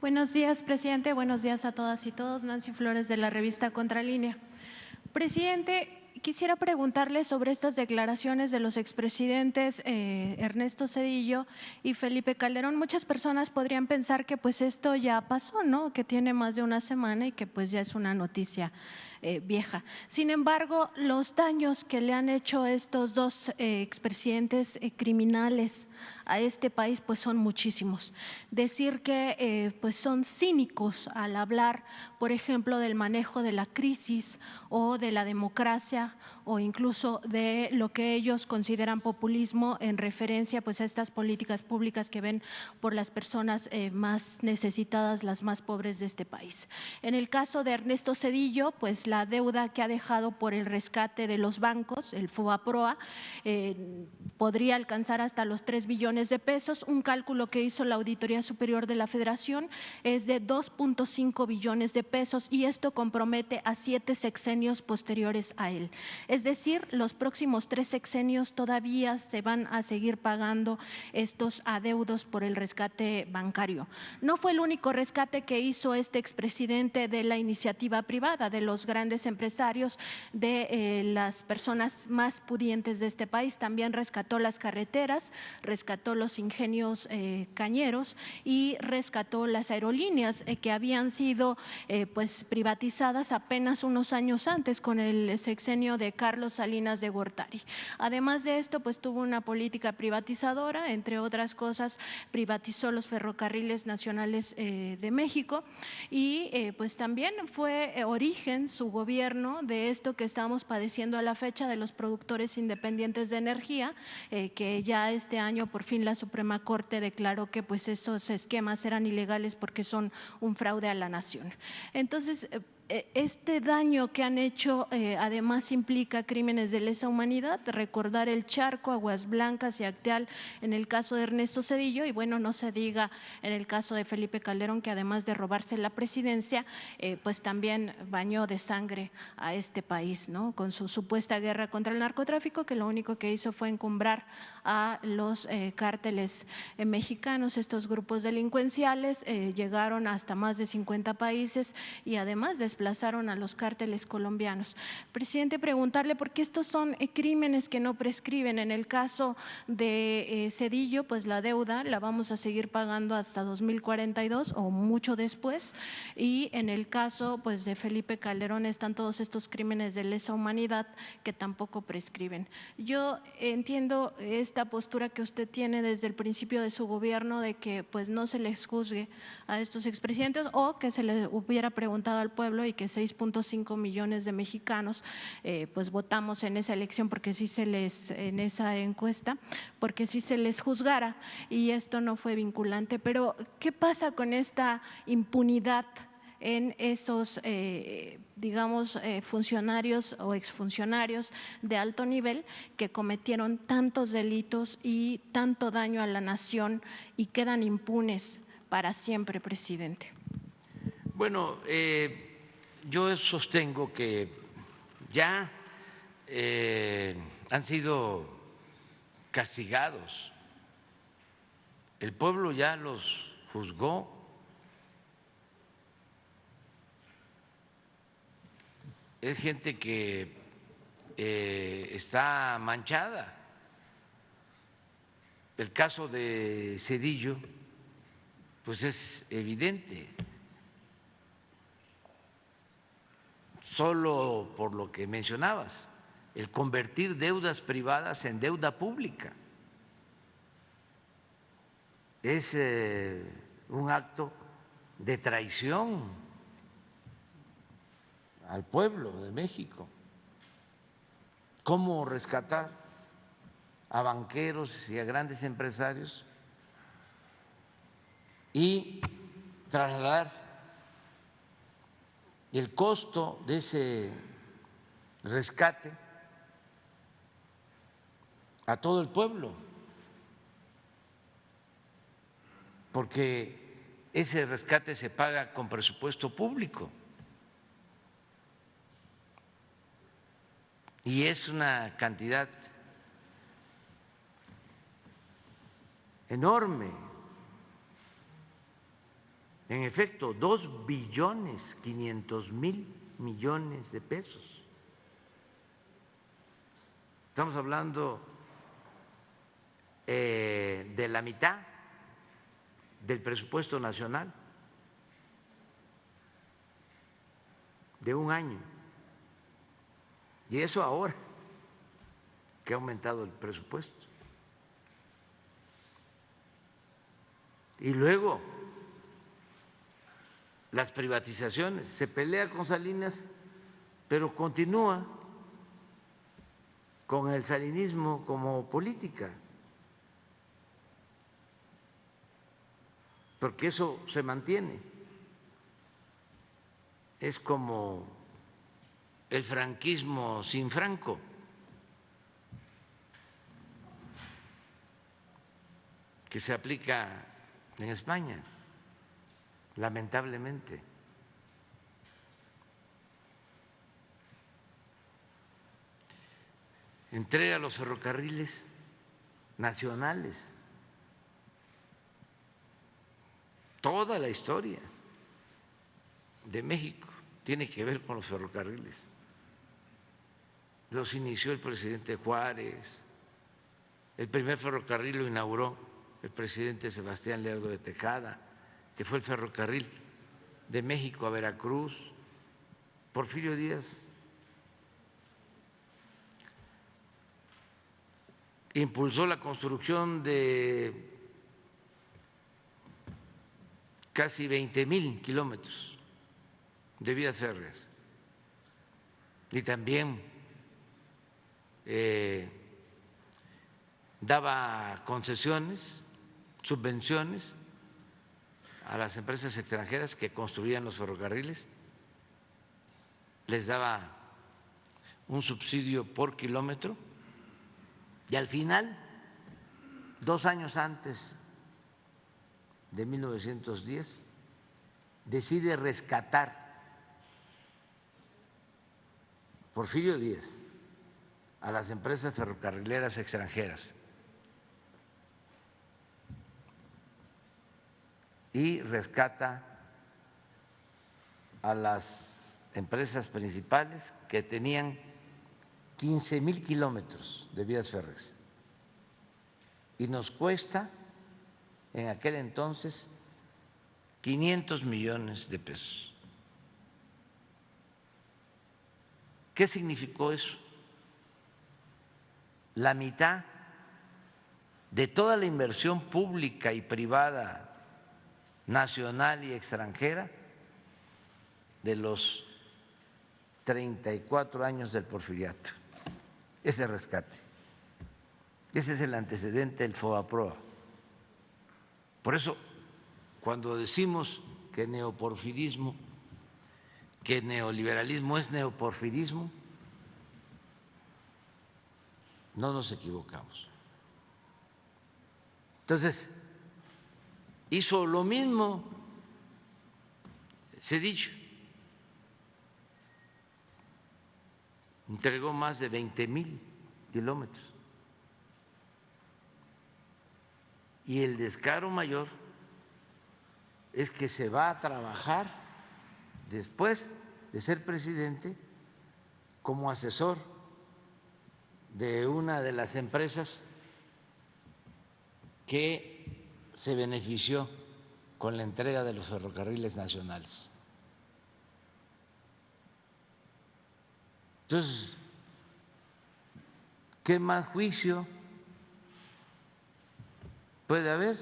Buenos días, presidente. Buenos días a todas y todos. Nancy Flores, de la revista Contralínea. Presidente, quisiera preguntarle sobre estas declaraciones de los expresidentes Ernesto Zedillo y Felipe Calderón. Muchas personas podrían pensar que pues esto ya pasó, ¿no? Que tiene más de una semana y que pues ya es una noticia vieja. Sin embargo, los daños que le han hecho estos dos expresidentes criminales a este país pues son muchísimos. Decir que pues son cínicos al hablar, por ejemplo, del manejo de la crisis o de la democracia o incluso de lo que ellos consideran populismo en referencia pues a estas políticas públicas que ven por las personas más necesitadas, las más pobres de este país. En el caso de Ernesto Zedillo, pues la deuda que ha dejado por el rescate de los bancos, el FOBAPROA, podría alcanzar hasta los 3 billones de pesos. Un cálculo que hizo la Auditoría Superior de la Federación es de 2.5 billones de pesos y esto compromete a 7 sexenios posteriores a él. Es decir, los próximos 3 sexenios todavía se van a seguir pagando estos adeudos por el rescate bancario. No fue el único rescate que hizo este expresidente de la iniciativa privada, de los grandes empresarios, de las personas más pudientes de este país. También rescató las carreteras, rescató los ingenios cañeros y rescató las aerolíneas que habían sido pues privatizadas apenas unos años antes con el sexenio de Carlos Salinas de Gortari. Además de esto, pues tuvo una política privatizadora, entre otras cosas, privatizó los ferrocarriles nacionales de México y pues también fue origen su gobierno de esto que estamos padeciendo a la fecha de los productores independientes de energía, que ya este año por fin la Suprema Corte declaró que pues esos esquemas eran ilegales porque son un fraude a la nación. Entonces, este daño que han hecho además implica crímenes de lesa humanidad, recordar el Charco, Aguas Blancas y Acteal en el caso de Ernesto Zedillo y bueno, no se diga en el caso de Felipe Calderón, que además de robarse la presidencia, pues también bañó de sangre a este país, ¿no? Con su supuesta guerra contra el narcotráfico, que lo único que hizo fue encumbrar a los cárteles mexicanos. Estos grupos delincuenciales llegaron hasta más de 50 países y además desplazaron a los cárteles colombianos. Presidente, preguntarle por qué estos son crímenes que no prescriben. En el caso de Zedillo, pues la deuda la vamos a seguir pagando hasta 2042 o mucho después, y en el caso pues de Felipe Calderón están todos estos crímenes de lesa humanidad que tampoco prescriben. Yo entiendo esta postura que usted tiene desde el principio de su gobierno de que pues no se les juzgue a estos expresidentes o que se le hubiera preguntado al pueblo y que 6.5 millones de mexicanos pues votamos en esa elección porque sí se les, en esa encuesta, porque sí se les juzgara y esto no fue vinculante. Pero ¿qué pasa con esta impunidad en esos, digamos, funcionarios o exfuncionarios de alto nivel que cometieron tantos delitos y tanto daño a la nación y quedan impunes para siempre, presidente? Bueno, yo sostengo que ya han sido castigados, el pueblo ya los juzgó. Es gente que está manchada. El caso de Zedillo, pues es evidente. Solo por lo que mencionabas, el convertir deudas privadas en deuda pública. Es un acto de traición al pueblo de México. ¿Cómo rescatar a banqueros y a grandes empresarios y trasladar el costo de ese rescate a todo el pueblo? Porque ese rescate se paga con presupuesto público y es una cantidad enorme. En efecto, 2.500.000.000.000 de pesos. Estamos hablando de la mitad del presupuesto nacional de un año. Y eso ahora que ha aumentado el presupuesto. Y luego las privatizaciones, se pelea con Salinas, pero continúa con el salinismo como política, porque eso se mantiene. Es como el franquismo sin Franco. Que se aplica en España, lamentablemente. Entrega los ferrocarriles nacionales, toda la historia de México tiene que ver con los ferrocarriles. Los inició el presidente Juárez, el primer ferrocarril lo inauguró el presidente Sebastián Lerdo de Tejada, que fue el ferrocarril de México a Veracruz. Porfirio Díaz impulsó la construcción de casi 20.000 kilómetros de vías férreas y también daba concesiones, subvenciones a las empresas extranjeras que construían los ferrocarriles, les daba un subsidio por kilómetro y al final, 2 años antes de 1910, decide rescatar Porfirio Díaz a las empresas ferrocarrileras extranjeras y rescata a las empresas principales que tenían 15.000 kilómetros de vías férreas y nos cuesta en aquel entonces 500 millones de pesos. ¿Qué significó eso? La mitad de toda la inversión pública y privada, nacional y extranjera, de los 34 años del porfiriato, ese rescate. Ese es el antecedente del FOBAPROA. Por eso, cuando decimos que neoporfirismo, que neoliberalismo es neoporfirismo, no nos equivocamos. Entonces, hizo lo mismo Zedillo, entregó más de 20.000 kilómetros. Y el descaro mayor es que se va a trabajar después de ser presidente como asesor de una de las empresas que se benefició con la entrega de los ferrocarriles nacionales. Entonces, ¿qué más juicio puede haber?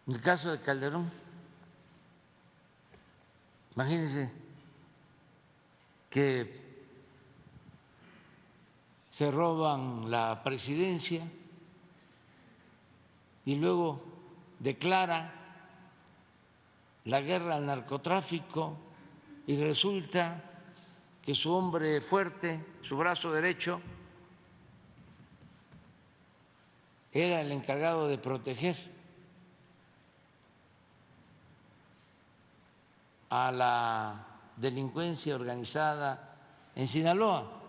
En el caso de Calderón, imagínense que se roban la presidencia y luego declara la guerra al narcotráfico y resulta que su hombre fuerte, su brazo derecho, era el encargado de proteger a la delincuencia organizada en Sinaloa,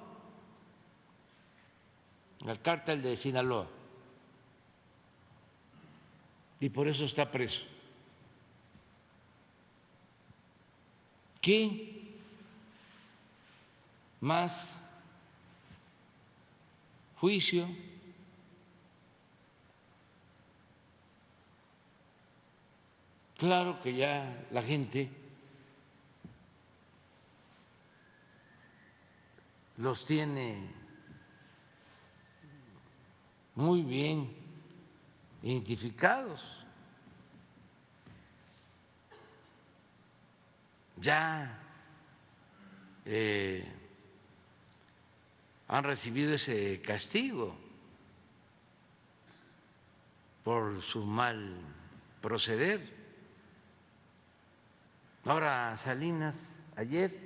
al cártel de Sinaloa. y por eso está preso. ¿Qué más juicio? Claro que ya la gente los tiene muy bien identificados. Ya han recibido ese castigo por su mal proceder. Ahora Salinas ayer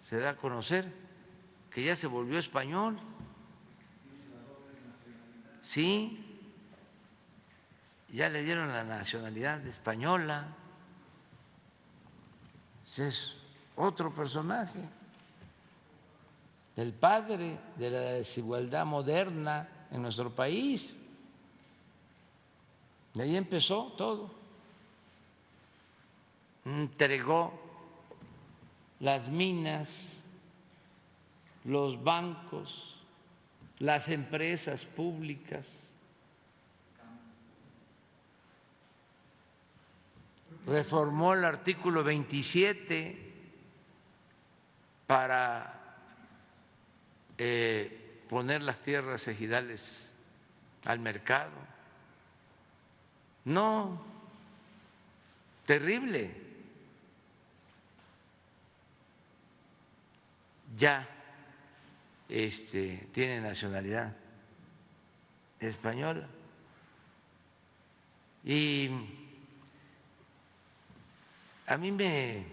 se da a conocer que ya se volvió español. Sí, ya le dieron la nacionalidad española. Ese es otro personaje, el padre de la desigualdad moderna en nuestro país. De ahí empezó todo. Entregó las minas, los bancos, las empresas públicas, reformó el artículo 27 para poner las tierras ejidales al mercado. No, terrible. Ya tiene nacionalidad española. Y a mí me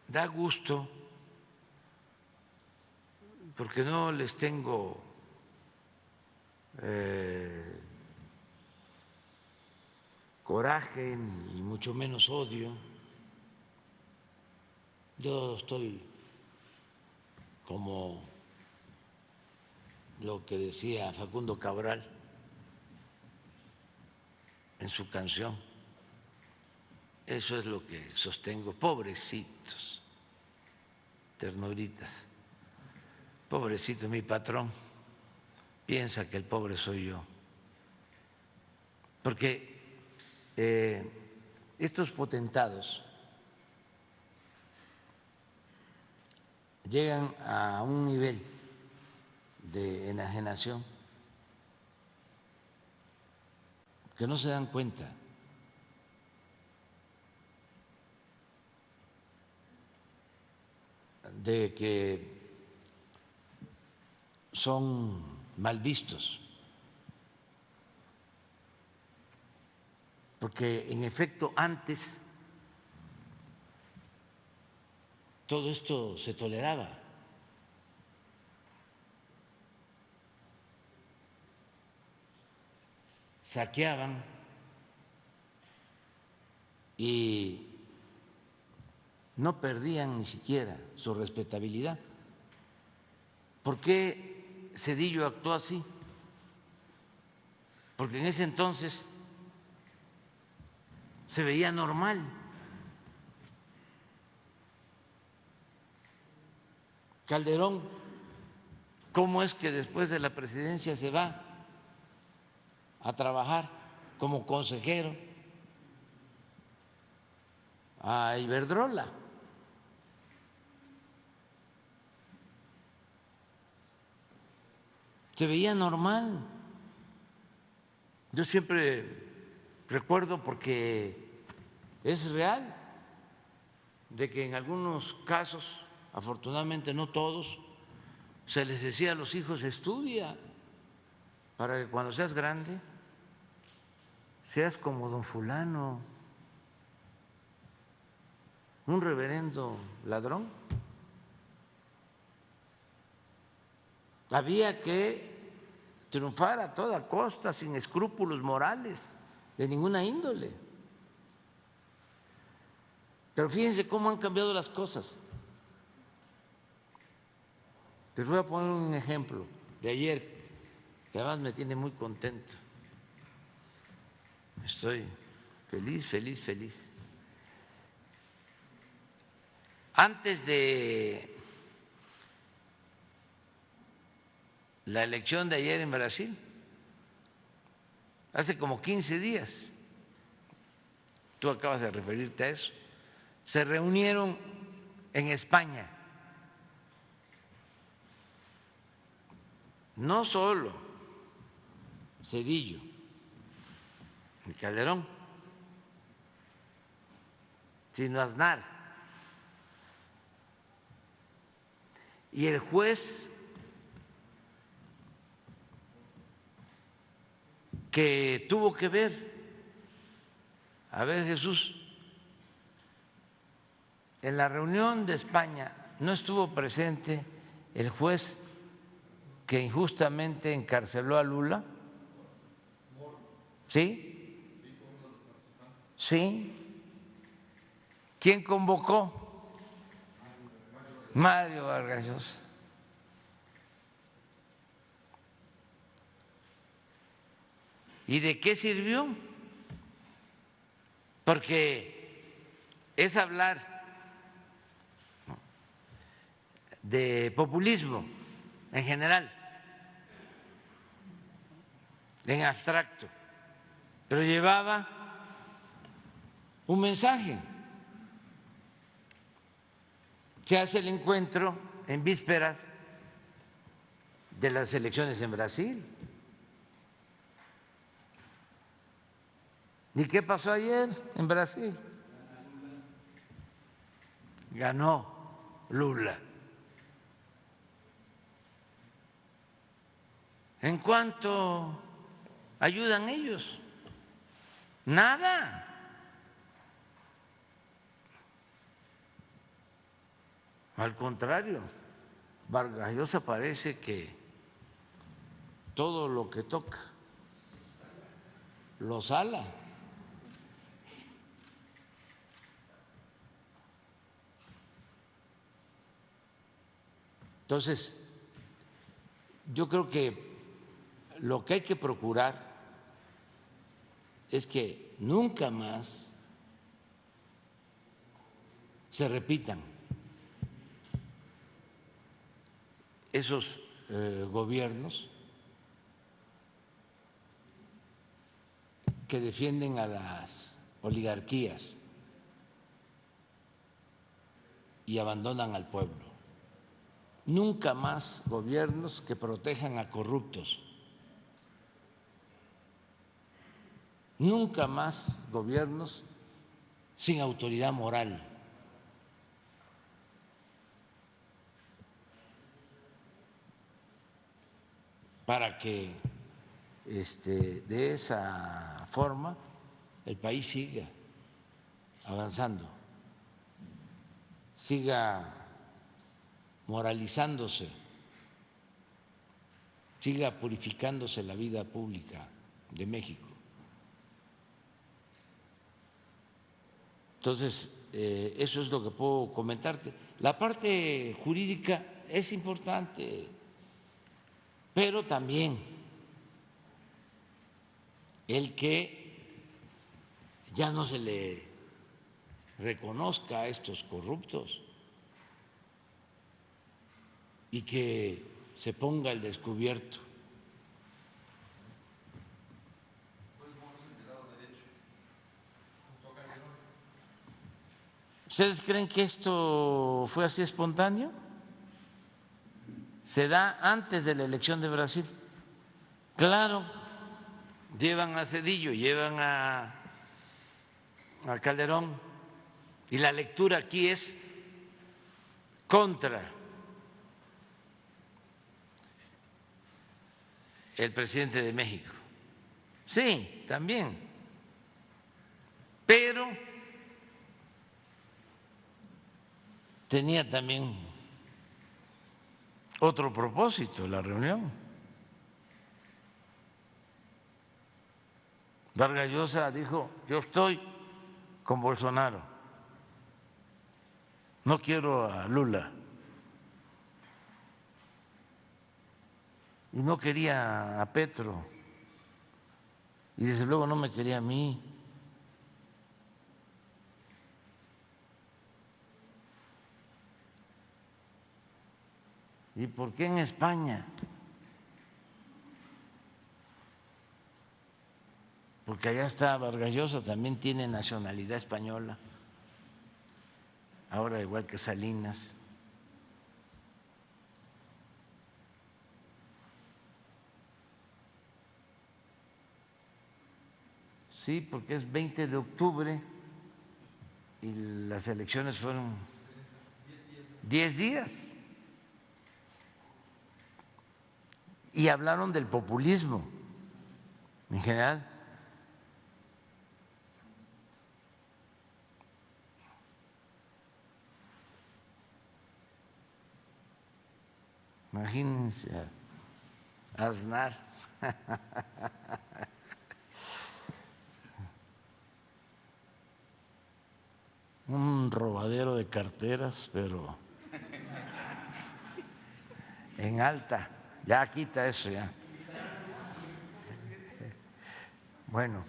da gusto porque no les tengo coraje ni mucho menos odio. Yo estoy como lo que decía Facundo Cabral en su canción. Eso es lo que sostengo. Pobrecitos, ternuritas. Pobrecito mi patrón, piensa que el pobre soy yo. Porque estos potentados llegan a un nivel de enajenación que no se dan cuenta de que son mal vistos, porque en efecto antes todo esto se toleraba. Saqueaban y no perdían ni siquiera su respetabilidad. ¿Por qué Zedillo actuó así? Porque en ese entonces se veía normal. Calderón, ¿cómo es que después de la presidencia se va a trabajar como consejero a Iberdrola? Se veía normal. Yo siempre recuerdo, porque es real, de que en algunos casos, afortunadamente no todos, se les decía a los hijos: estudia para que cuando seas grande seas como don fulano, un reverendo ladrón. Había que triunfar a toda costa, sin escrúpulos morales de ninguna índole. Pero fíjense cómo han cambiado las cosas. Les voy a poner un ejemplo de ayer que además me tiene muy contento. Estoy feliz, feliz, feliz. Antes de la elección de ayer en Brasil, hace como 15 días, tú acabas de referirte a eso, se reunieron en España, no solo Zedillo y Calderón, sino Aznar. Y el juez que tuvo que ver, a ver Jesús, en la reunión de España no estuvo presente el juez que injustamente encarceló a Lula. ¿Sí? ¿Sí? ¿Quién convocó? Mario Vargas Llosa. ¿Y de qué sirvió? Porque es hablar de populismo en general, en abstracto, pero llevaba un mensaje. Se hace el encuentro en vísperas de las elecciones en Brasil. ¿Y qué pasó ayer en Brasil? Ganó Lula. ¿En cuánto ayudan ellos? Nada. Al contrario, Vargas Llosa parece que todo lo que toca lo sala. Entonces, yo creo que lo que hay que procurar es que nunca más se repitan esos gobiernos que defienden a las oligarquías y abandonan al pueblo. Nunca más gobiernos que protejan a corruptos. Nunca más gobiernos sin autoridad moral. Para que de esa forma el país siga avanzando, siga moralizándose, siga purificándose la vida pública de México. Entonces, eso es lo que puedo comentarte. La parte jurídica es importante, pero también el que ya no se le reconozca a estos corruptos y que se ponga al descubierto. ¿Ustedes creen que esto fue así espontáneo? Se da antes de la elección de Brasil. Claro, llevan a Zedillo, llevan a Calderón, y la lectura aquí es contra el presidente de México. Sí, también, pero tenía también otro propósito la reunión. Vargas Llosa dijo: yo estoy con Bolsonaro, no quiero a Lula. y no quería a Petro, y desde luego no me quería a mí. ¿Y por qué en España? Porque allá está Vargas Llosa, también tiene nacionalidad española, ahora igual que Salinas. Sí, porque es 20 de octubre y las elecciones fueron 10 días. Y hablaron del populismo en general. Imagínense a Aznar. Un robadero de carteras, pero en alta. Ya quita eso ya. Bueno.